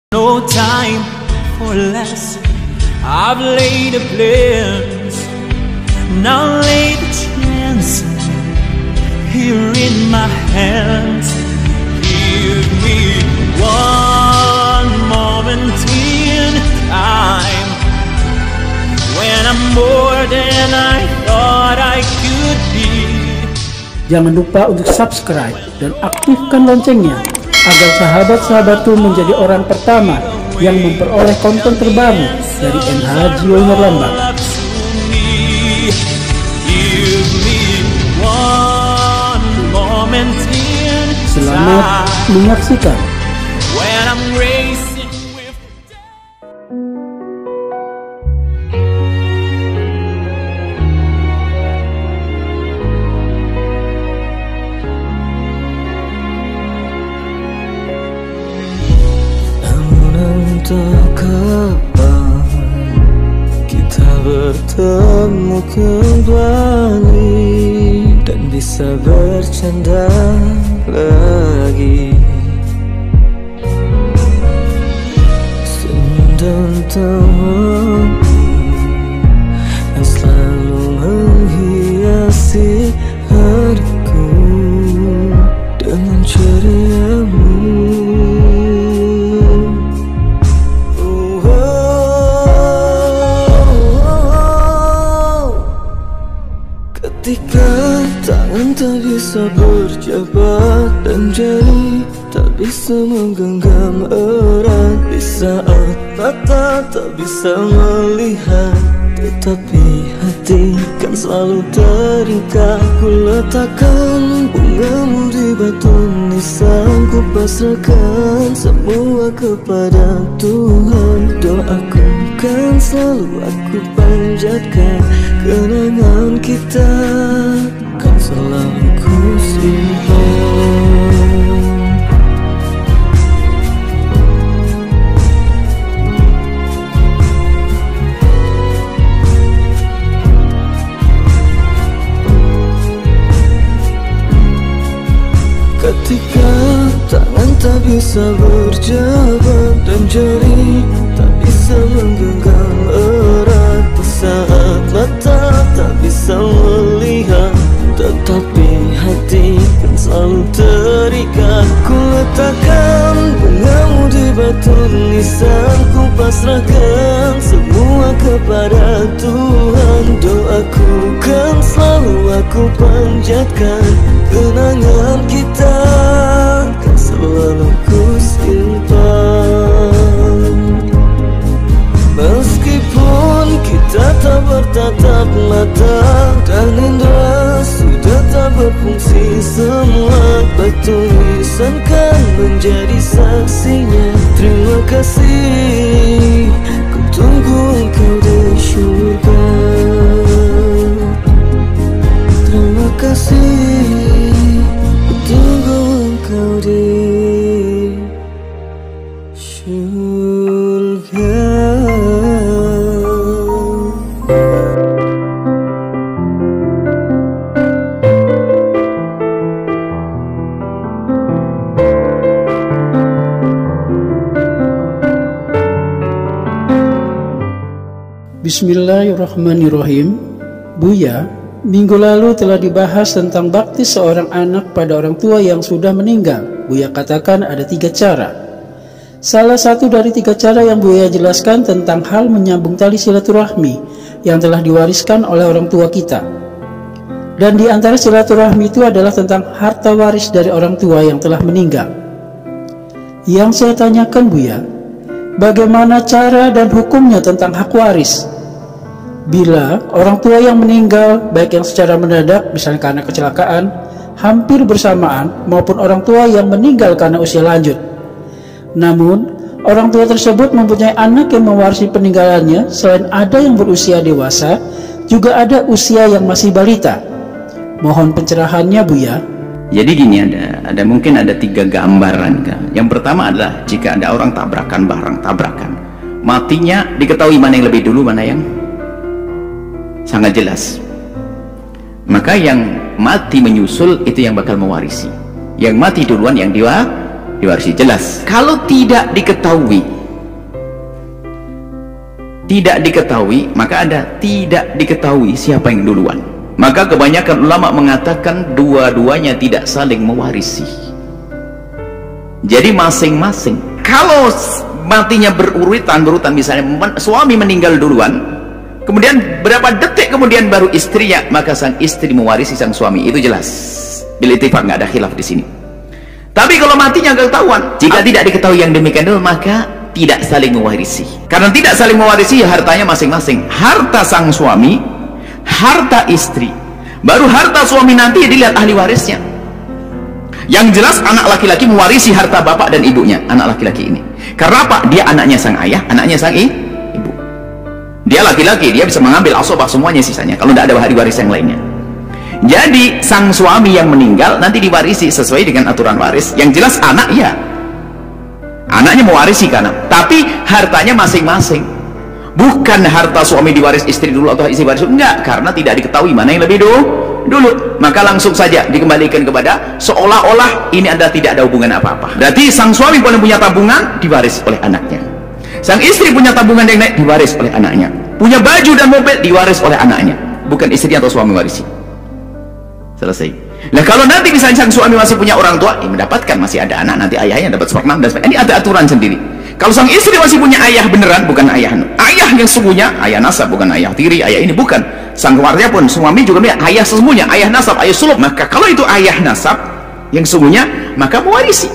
No time for less. I've laid the plans, now lay the chance here in my hands. Give me one moment in time when I'm more than I thought I could be. Jangan lupa untuk subscribe dan aktifkan loncengnya agar sahabat-sahabatku menjadi orang pertama yang memperoleh konten terbaru dari NH Jiwa Herlambang. Selamat menyaksikan. Entah kapan kita bertemu kembali dan bisa bercanda lagi. Senyum dan tawamu yang selalu menghiasi hariku dengan ceriamu. Ketika tangan tak bisa berjabat dan jari tak bisa menggenggam erat, di saat mata tak bisa melihat, tetapi hati kan selalu terikat. Ku letakkan bungamu di batu nisan, ku pasrahkan semua kepada Tuhan. Doaku kan selalu aku panjatkan, kenangan kita kan selalu ku simpan. Ketika tangan tak bisa berjabat dan jari tak bisa menggenggam erat, di saat mata tak bisa melihat, tetapi hati kan selalu terikat. Ku letakkan bungamu di batu nisan, ku pasrahkan semua kepada Tuhan. Doaku kan selalu aku panjatkan, kenangan kita kan selalu ku simpan. Meskipun kita tak bertatap mata dan indera sudah tak berfungsi semua, batu nisan kan menjadi saksinya. Terima kasih, ku tunggu engkau di surga. Terima kasih, ku tunggu engkau di surga. Bismillahirrahmanirrahim. Buya, minggu lalu telah dibahas tentang bakti seorang anak pada orang tua yang sudah meninggal. Buya katakan ada 3 cara. Salah satu dari 3 cara yang Buya jelaskan tentang hal menyambung tali silaturahmi yang telah diwariskan oleh orang tua kita. Dan di antara silaturahmi itu adalah tentang harta waris dari orang tua yang telah meninggal. Yang saya tanyakan Buya, bagaimana cara dan hukumnya tentang hak waris? Bila orang tua yang meninggal, baik yang secara mendadak misalnya karena kecelakaan, hampir bersamaan, maupun orang tua yang meninggal karena usia lanjut, namun orang tua tersebut mempunyai anak yang mewarisi peninggalannya, selain ada yang berusia dewasa, juga ada usia yang masih balita. Mohon pencerahannya Buya. Jadi gini, ada mungkin ada 3 gambaran kan. Yang pertama adalah jika ada orang tabrakan barang, matinya diketahui mana yang lebih dulu, mana yang sangat jelas. Maka yang mati menyusul itu yang bakal mewarisi. Yang mati duluan yang diwarisi, jelas. Kalau tidak diketahui tidak diketahui, maka ada tidak diketahui siapa yang duluan. Maka kebanyakan ulama mengatakan dua-duanya tidak saling mewarisi. Jadi masing-masing. Kalau matinya berurutan, misalnya suami meninggal duluan, kemudian berapa detik kemudian baru istrinya, maka sang istri mewarisi sang suami. Itu jelas. Bil ittifaq, nggak ada khilaf di sini. Tapi kalau matinya nggak ketahuan, jika tidak diketahui yang demikian dulu, maka tidak saling mewarisi. Karena tidak saling mewarisi, ya hartanya masing-masing. Harta sang suami, harta istri, baru harta suami nanti ya dilihat ahli warisnya. Yang jelas anak laki-laki mewarisi harta bapak dan ibunya, anak laki-laki ini. Karena apa? Dia anaknya sang ayah, anaknya sang ibu. Dia laki-laki, dia bisa mengambil asobah semuanya sisanya, kalau tidak ada ahli waris yang lainnya. Jadi sang suami yang meninggal nanti diwarisi sesuai dengan aturan waris. Yang jelas anak ya, anaknya mewarisi kan, tapi hartanya masing-masing. Bukan harta suami diwaris istri dulu atau istri waris, enggak, karena tidak diketahui mana yang lebih dulu. Maka langsung saja dikembalikan kepada seolah-olah ini adalah tidak ada hubungan apa-apa. Berarti sang suami boleh punya tabungan, diwaris oleh anaknya. Sang istri punya tabungan yang naik, diwaris oleh anaknya. Punya baju dan mobil, diwaris oleh anaknya, bukan istri atau suami warisi. Selesai. Nah kalau nanti misalnya sang suami masih punya orang tua, ya mendapatkan, masih ada anak, nanti ayahnya dapat seperempat dan sebagainya. Ini ada aturan sendiri. Kalau sang istri masih punya ayah beneran, bukan ayah yang sesungguhnya, ayah nasab, bukan ayah tiri, ayah ini bukan. Sang keluarga pun suami juga punya ayah sesungguhnya, ayah nasab, ayah sulub. Maka kalau itu ayah nasab yang sesungguhnya, maka mewarisi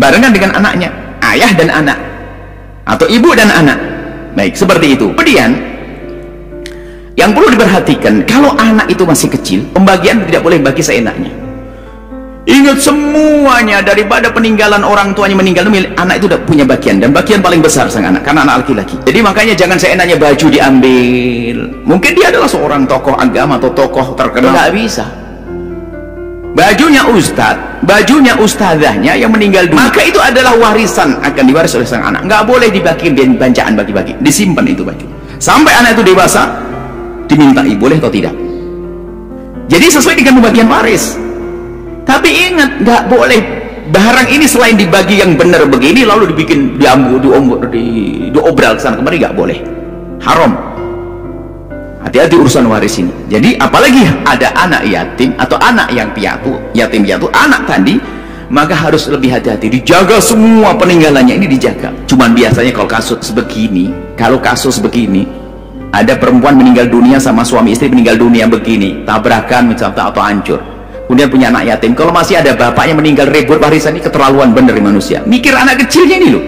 barengan dengan anaknya, ayah dan anak, atau ibu dan anak. Baik, seperti itu. Kemudian yang perlu diperhatikan, kalau anak itu masih kecil, pembagian tidak boleh bagi seenaknya. Ingat semuanya, daripada peninggalan orang tuanya meninggal, anak itu udah punya bagian, dan bagian paling besar sang anak, karena anak laki-laki. Jadi makanya jangan seenaknya baju diambil. Mungkin dia adalah seorang tokoh agama atau tokoh terkenal, nggak bisa. Bajunya ustadz, bajunya ustadzahnya yang meninggal dunia, maka itu adalah warisan, akan diwaris oleh sang anak. Nggak boleh dibagi bancaan bagi-bagi, disimpan itu baju sampai anak itu dewasa, dimintai boleh atau tidak. Jadi sesuai dengan pembagian waris. Tapi ingat, nggak boleh barang ini selain dibagi yang benar begini lalu dibikin diobral kesana kemari, nggak boleh, haram. Hati-hati urusan waris ini. Jadi apalagi ada anak yatim atau anak yang piatu, yatim piatu, anak tadi, maka harus lebih hati-hati, dijaga semua peninggalannya ini, dijaga. Cuman biasanya kalau kasus begini, ada perempuan meninggal dunia sama suami istri meninggal dunia begini, tabrakan misalnya atau hancur, kemudian punya anak yatim. Kalau masih ada bapaknya meninggal, ribut warisan, ini keterlaluan bener manusia. Mikir anak kecilnya ini loh.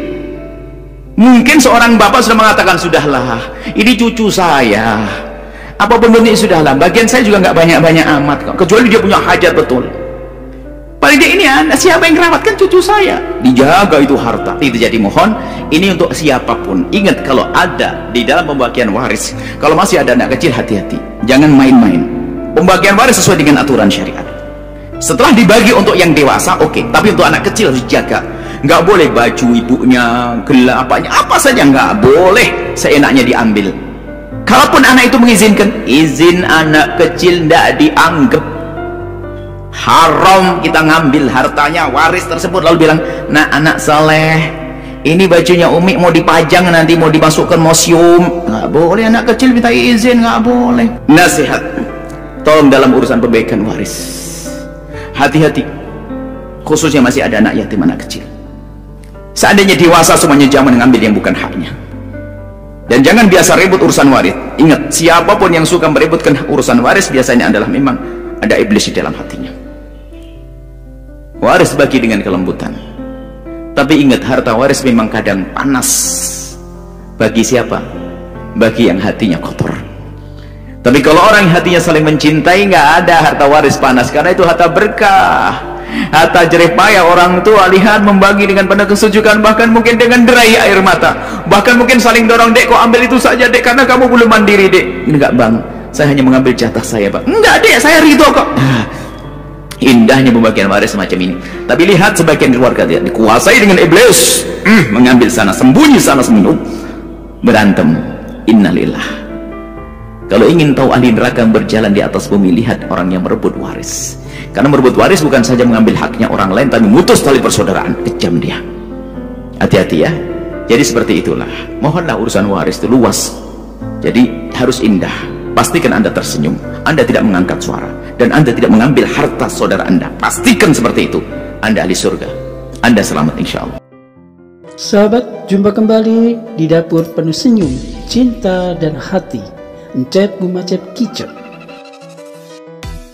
Mungkin seorang bapak sudah mengatakan, sudahlah, ini cucu saya, apapun bentuknya sudahlah, bagian saya juga nggak banyak-banyak amat kok, kecuali dia punya hajat betul. Paling dia ini anak, siapa yang merawatkan cucu saya? Dijaga itu harta. Itu jadi mohon, ini untuk siapapun. Ingat, kalau ada di dalam pembagian waris, kalau masih ada anak kecil, hati-hati, jangan main-main. Pembagian waris sesuai dengan aturan syariat. Setelah dibagi untuk yang dewasa, oke, tapi untuk anak kecil harus dijaga. Nggak boleh baju ibunya, gelang apanya, apa saja nggak boleh seenaknya diambil. Kalaupun anak itu mengizinkan, izin anak kecil tidak dianggap haram kita ngambil hartanya waris tersebut lalu bilang, nah anak saleh, ini bajunya Umi mau dipajang nanti mau dimasukkan museum. Nggak boleh anak kecil minta izin, nggak boleh. Nasihat, tolong dalam urusan pembagian waris hati-hati, khususnya masih ada anak yatim, anak kecil. Seandainya dewasa semuanya, jangan mengambil yang bukan haknya. Dan jangan biasa ribut urusan waris. Ingat, siapapun yang suka meributkan urusan waris biasanya adalah memang ada iblis di dalam hatinya. Waris bagi dengan kelembutan. Tapi ingat, harta waris memang kadang panas. Bagi siapa? Bagi yang hatinya kotor. Tapi kalau orang yang hatinya saling mencintai, nggak ada harta waris panas, karena itu harta berkah, harta jerih payah orang tua. Lihat, membagi dengan penuh kesujukan, bahkan mungkin dengan derai air mata, bahkan mungkin saling dorong, dek kok ambil itu saja dek, karena kamu belum mandiri dek. Enggak bang, saya hanya mengambil jatah saya bang. Enggak dek, saya ridho kok. Indahnya pembagian waris semacam ini. Tapi lihat sebagian keluarga dia dikuasai dengan iblis, mengambil sana, sembunyi sana, sembunyi, berantem. Innalillah. Kalau ingin tahu ahli neraka yang berjalan di atas bumi, lihat orang yang merebut waris. Karena merebut waris bukan saja mengambil haknya orang lain, tapi memutus tali persaudaraan. Kejam dia. Hati-hati ya. Jadi seperti itulah, mohonlah urusan waris itu luas, jadi harus indah. Pastikan Anda tersenyum, Anda tidak mengangkat suara, dan Anda tidak mengambil harta saudara Anda. Pastikan seperti itu, Anda ahli surga, Anda selamat insya Allah. Sahabat, jumpa kembali di dapur penuh senyum, cinta, dan hati, Encep Gumacep Kitchen.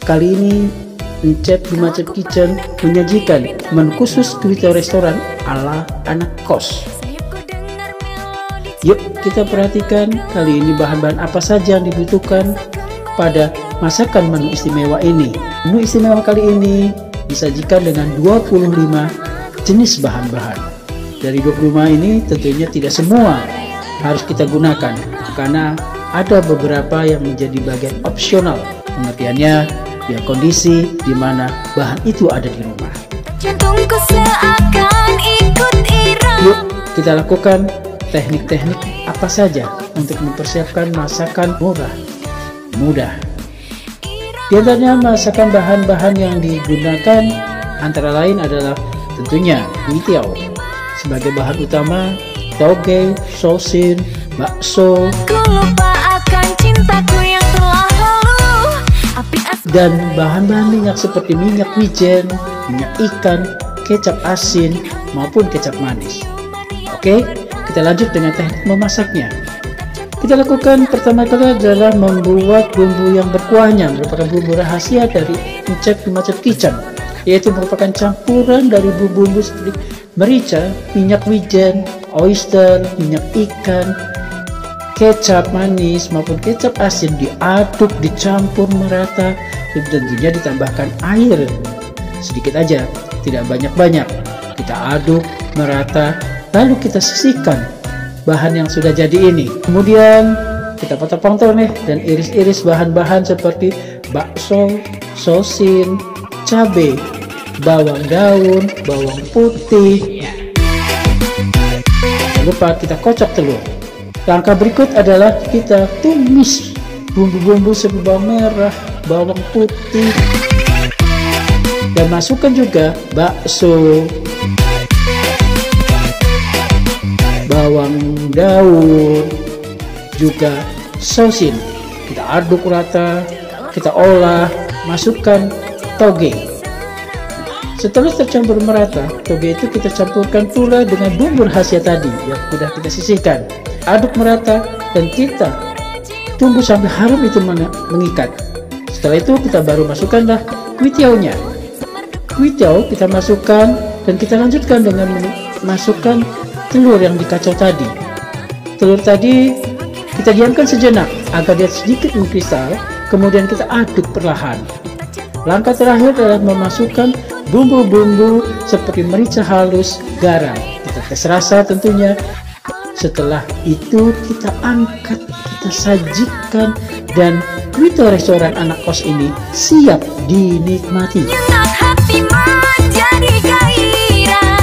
Kali ini Encep Gumacep Kitchen menyajikan menu khusus Kuito restoran ala anak kos. Yuk kita perhatikan kali ini bahan-bahan apa saja yang dibutuhkan pada masakan menu istimewa ini. Menu istimewa kali ini disajikan dengan 25 jenis bahan-bahan. Dari 25 ini tentunya tidak semua harus kita gunakan, karena ada beberapa yang menjadi bagian opsional. Pengertiannya ya kondisi di mana bahan itu ada di rumah. Jantungku seakan ikut irama. Yuk kita lakukan teknik-teknik apa saja untuk mempersiapkan masakan murah, mudah. Di antaranya masakan bahan-bahan yang digunakan antara lain adalah tentunya kuitiao. Sebagai bahan utama, toge, sosin, bakso, Ku lupa akan cintaku yang telah lalu. Api dan bahan-bahan minyak seperti minyak wijen, minyak ikan, kecap asin, maupun kecap manis. Oke, kita lanjut dengan teknik memasaknya. Kita lakukan pertama kali adalah membuat bumbu yang berkuahnya, merupakan bumbu rahasia dari Encep Gumacep Kitchen, yaitu merupakan campuran dari bumbu-bumbu seperti merica, minyak wijen, oyster, minyak ikan, kecap manis maupun kecap asin diaduk, dicampur merata, dan tentunya ditambahkan air sedikit aja, tidak banyak-banyak. Kita aduk merata, lalu kita sisihkan bahan yang sudah jadi ini. Kemudian kita potong-potong nih dan iris-iris bahan-bahan seperti bakso, sosin, cabai, bawang daun, bawang putih. Jangan lupa kita kocok telur. Langkah berikut adalah kita tumis bumbu-bumbu seperti bawang merah, bawang putih, dan masukkan juga bakso, bawang daun, juga sosin. Kita aduk rata, kita olah, masukkan toge. Setelah tercampur merata, toge itu kita campurkan pula dengan bumbu rahasia tadi yang sudah kita sisihkan. Aduk merata dan kita tunggu sampai harum itu mengikat. Setelah itu kita baru masukkanlah kuitiao-nya. Kuitiao kita masukkan dan kita lanjutkan dengan masukkan telur yang dikacau tadi. Telur tadi kita diamkan sejenak agar dia sedikit mengkristal, kemudian kita aduk perlahan. Langkah terakhir adalah memasukkan bumbu-bumbu seperti merica halus, garam, kita tes rasa tentunya. Setelah itu kita angkat, kita sajikan, dan Kuito restoran anak kos ini siap dinikmati. nyenyak hati menjadi gairah.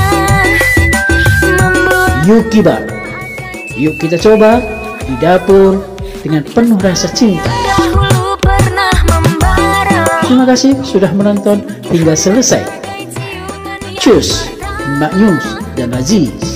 Yuk kita coba di dapur dengan penuh rasa cinta. Dahulu pernah membara. Terima kasih sudah menonton hingga selesai. Cus, Mbak Nyus dan Aziz.